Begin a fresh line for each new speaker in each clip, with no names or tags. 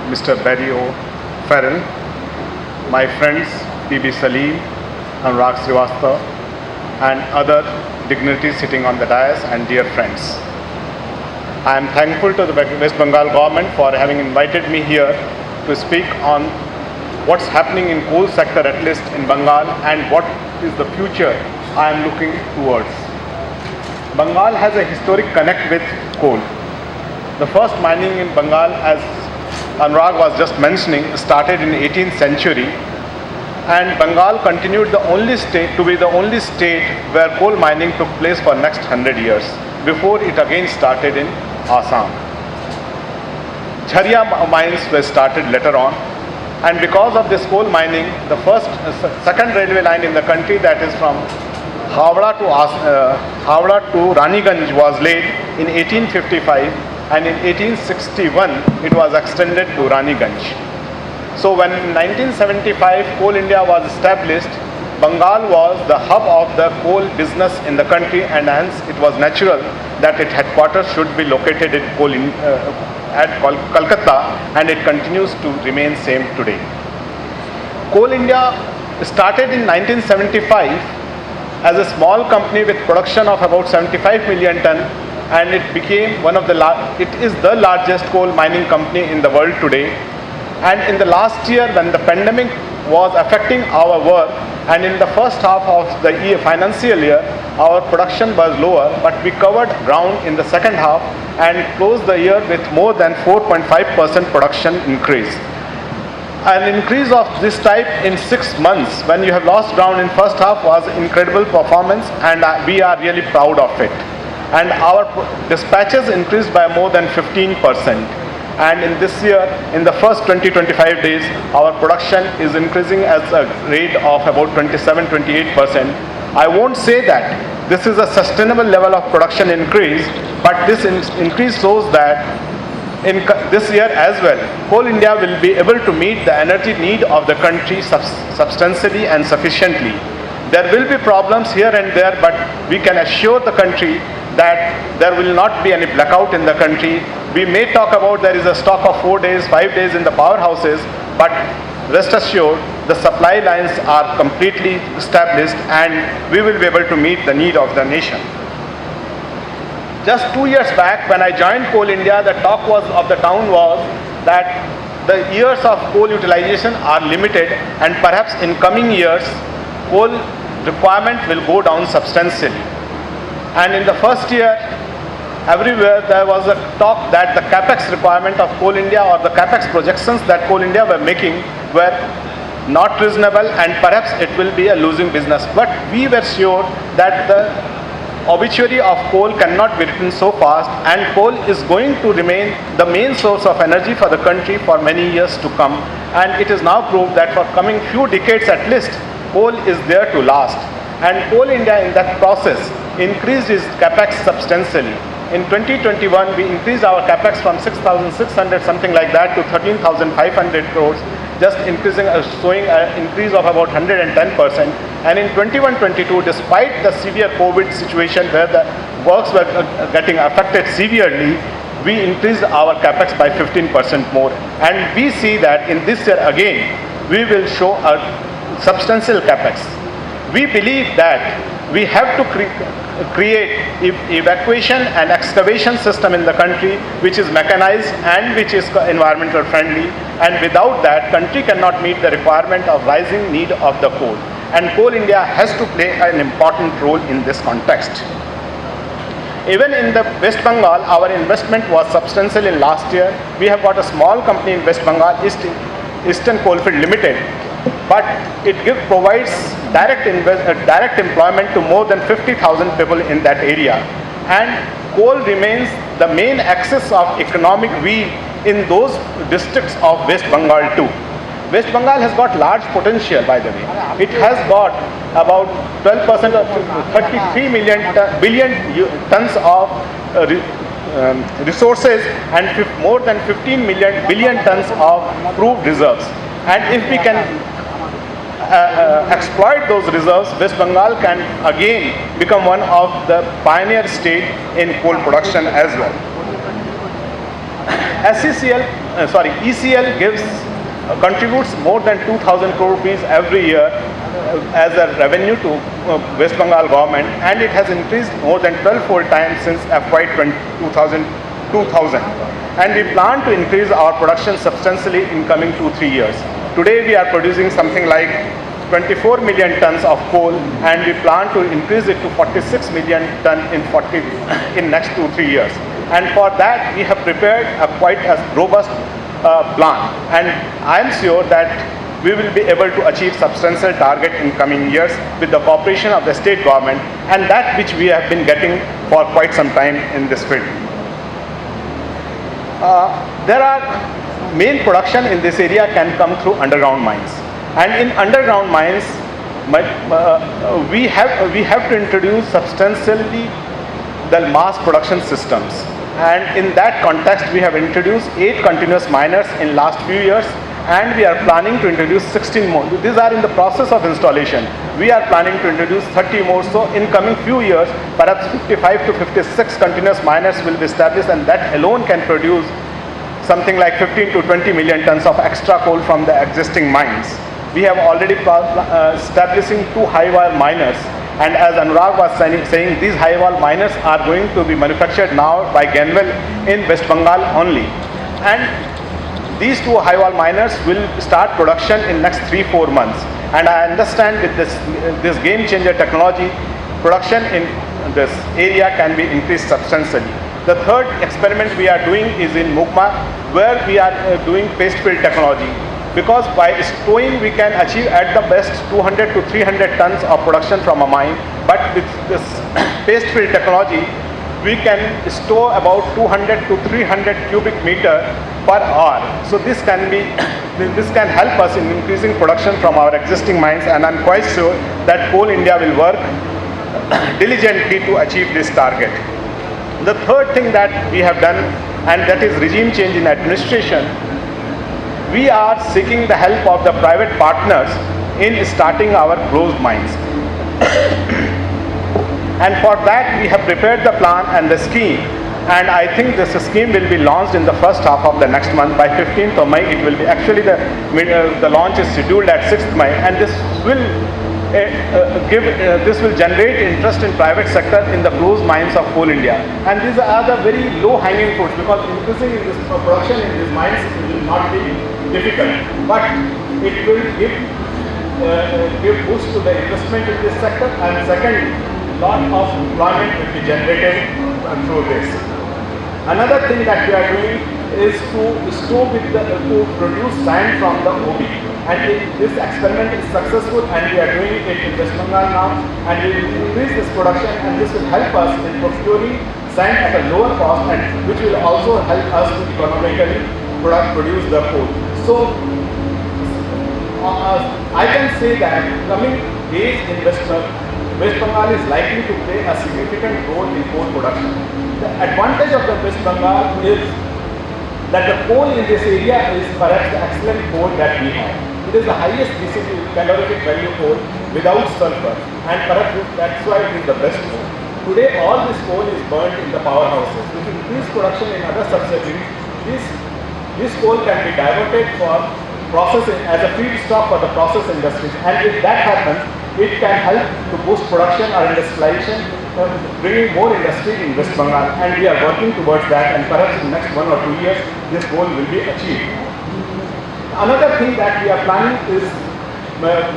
Mr. Barry O'Farrell, my friends P.B. Salim, Anurag Srivastava, and other dignitaries sitting on the dais, and dear friends. I am thankful to the West Bengal government for having invited me here to speak on what's happening in coal sector, at least in Bengal, and what is the future I am looking towards. Bengal has a historic connect with coal. The first mining in Bengal, as Anurag was just mentioning, started in 18th century, and Bengal continued to be the only state where coal mining took place for next 100 years before it again started in Assam. Jharia mines were started later on, and because of this coal mining, the second railway line in the country, that is from Howrah to Raniganj, was laid in 1855, and in 1861 it was extended to Raniganj. So when in 1975 Coal India was established, Bengal was the hub of the coal business in the country, and hence it was natural that its headquarters should be located at Kolkata, and it continues to remain same today. Coal India started in 1975 as a small company with production of about 75 million ton, and it became it is the largest coal mining company in the world today. And in the last year, when the pandemic was affecting our work, and in the first half of the financial year, our production was lower, but we covered ground in the second half and closed the year with more than 4.5% production increase. An increase of this type in 6 months, when you have lost ground in first half, was incredible performance, and we are really proud of it. And our dispatches increased by more than 15%. And in this year, in the first 20-25 days, our production is increasing at a rate of about 27-28%. I won't say that this is a sustainable level of production increase, but this increase shows that in this year as well, Coal India will be able to meet the energy need of the country substantially and sufficiently. There will be problems here and there, but we can assure the country that there will not be any blackout in the country. We may talk about there is a stock of 4 days, 5 days in the powerhouses, but rest assured the supply lines are completely established, and we will be able to meet the need of the nation. Just 2 years back, when I joined Coal India, the talk of the town was that the years of coal utilization are limited, and perhaps in coming years coal requirement will go down substantially. And in the first year, everywhere there was a talk that the capex requirement of Coal India, or the capex projections that Coal India were making, were not reasonable, and perhaps it will be a losing business. But we were sure that the obituary of coal cannot be written so fast, and coal is going to remain the main source of energy for the country for many years to come. And it is now proved that for coming few decades at least, coal is there to last. And Coal India in that process increased its capex substantially. In 2021, we increased our capex from 6,600 something like that to 13,500 crores, just showing an increase of about 110%. And in 21-22, despite the severe COVID situation where the works were getting affected severely, we increased our capex by 15% more. And we see that in this year again, we will show a substantial capex. We believe that we have to create evacuation and excavation system in the country which is mechanized and which is environmental friendly, and without that country cannot meet the requirement of rising need of the coal, and Coal India has to play an important role in this context. Even in the West Bengal, our investment was substantial in last year. We have got a small company in West Bengal, Eastern Coalfield Limited, but it provides direct employment to more than 50,000 people in that area. And coal remains the main axis of economic wheel in those districts of West Bengal too. West Bengal has got large potential, by the way. It has got about 12% of 33 billion tons of resources, and more than 15 billion tons of proved reserves. And if we can exploit those reserves, West Bengal can again become one of the pioneer state in coal production as well. SCCL ECL contributes more than 2,000 crore rupees every year as a revenue to West Bengal government, and it has increased more than 12-fold times since FY 2000. And we plan to increase our production substantially in coming 2-3 years. Today we are producing something like 24 million tons of coal, and we plan to increase it to 46 million ton in next 2-3 years. And for that we have prepared quite a robust plan, and I am sure that we will be able to achieve substantial target in coming years with the cooperation of the state government, and that which we have been getting for quite some time in this field. There are main production in this area can come through underground mines, and in underground mines we have to introduce substantially the mass production systems, and in that context we have introduced 8 continuous miners in last few years, and we are planning to introduce 16 more. These are in the process of installation. We are planning to introduce 30 more. So in coming few years, perhaps 55 to 56 continuous miners will be established, and that alone can produce something like 15 to 20 million tons of extra coal from the existing mines. We have already establishing 2 high wall miners, and as Anurag was saying, these high wall miners are going to be manufactured now by Agrawal in West Bengal only. And these 2 high wall miners will start production in next 3-4 months. And I understand with this game changer technology, production in this area can be increased substantially. The third experiment we are doing is in Mukma, where we are doing paste fill technology. Because by stowing we can achieve at the best 200 to 300 tons of production from a mine, but with this paste fill technology we can store about 200 to 300 cubic meter per hour. So this can help us in increasing production from our existing mines, and I'm quite sure that Coal India will work diligently to achieve this target. The third thing that we have done, and that is regime change in administration. We are seeking the help of the private partners in starting our closed mines. And for that we have prepared the plan and the scheme, and I think this scheme will be launched in the first half of the next month. By 15th of May it will be, actually the launch is scheduled at 6th May, and this will this will generate interest in private sector in the closed mines of Coal India. And these are the very low hanging fruits, because increasing in this production in these mines will not be difficult, but it will give boost to the investment in this sector, and second, lot of employment will be generated through this. Another thing that we are doing is to produce sand from the OB, and this experiment is successful, and we are doing it in West Bengal now, and we will increase this production, and this will help us in procuring sand at a lower cost, and which will also help us to economically produce the coal. So I can say that coming days in West Bengal is likely to play a significant role in coal production. The advantage of the West Bengal is that the coal in this area is perhaps the excellent coal that we have. It is the highest calorific value coal without sulfur, and perhaps that's why it is the best coal. Today all this coal is burnt in the powerhouses. With increased production in other subsidiaries, this coal can be diverted for processing as a feedstock for the process industries, and if that happens, it can help to boost production or industrialization, bringing more industry in West Bengal, and we are working towards that, and perhaps in the next 1 or 2 years this goal will be achieved. Another thing that we are planning is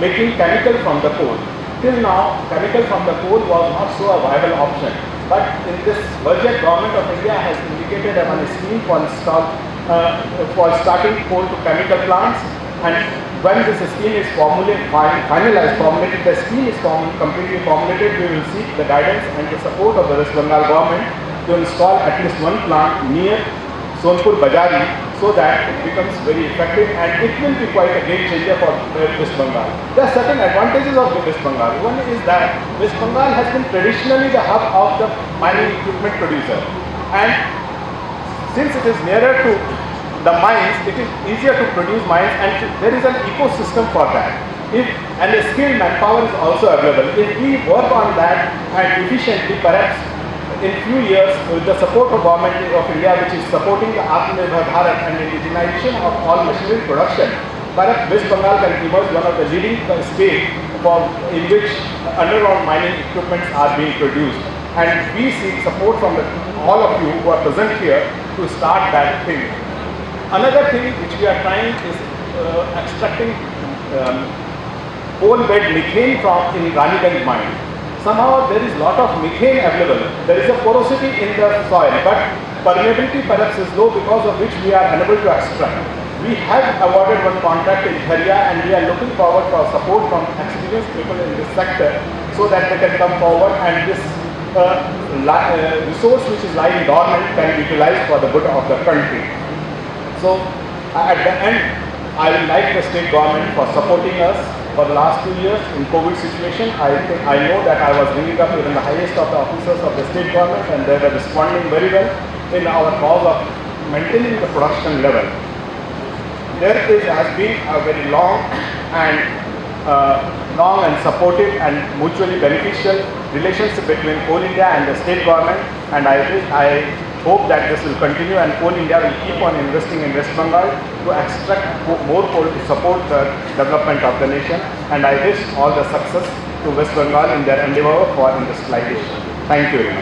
making chemical from the coal. Till now, chemical from the coal was not so a viable option, but in this budget, Government of India has indicated a scheme for starting coal to chemical plants, and when this scheme is formulated, the scheme is completely formulated, we will seek the guidance and the support of the West Bengal government to install at least 1 plant near Sonpur Bazari, so that it becomes very effective, and it will be quite a game changer for West Bengal. There are certain advantages of the West Bengal. One is that West Bengal has been traditionally the hub of the mining equipment producer, and since it is nearer to the mines, it is easier to produce mines, and there is an ecosystem for that. And the skilled manpower is also available. If we work on that and efficiently, perhaps in few years, with the support of Government of India, which is supporting the Atmanirbhar Bharat and indigenization of all machinery production, perhaps West Bengal can emerge one of the leading states in which underground mining equipments are being produced. And we seek support from all of you who are present here to start that thing. Another thing which we are trying is extracting coal bed methane from in Raniganj mine. Somehow there is lot of methane available. There is a porosity in the soil, but permeability perhaps is low, because of which we are unable to extract. We have awarded one contract in Dharia, and we are looking forward for support from experienced people in this sector so that they can come forward and this resource which is lying dormant can be utilized for the good of the country. So at the end, I would like the state government for supporting us for the last 2 years in COVID situation. I know that I was bringing up even the highest of the officers of the state government, and they were responding very well in our cause of maintaining the production level. There has been a very long and supportive and mutually beneficial relationship between Coal India and the state government, and I hope that this will continue, and Coal India will keep on investing in West Bengal to extract more coal to support the development of the nation, and I wish all the success to West Bengal in their endeavour for industrialization. Thank you very much.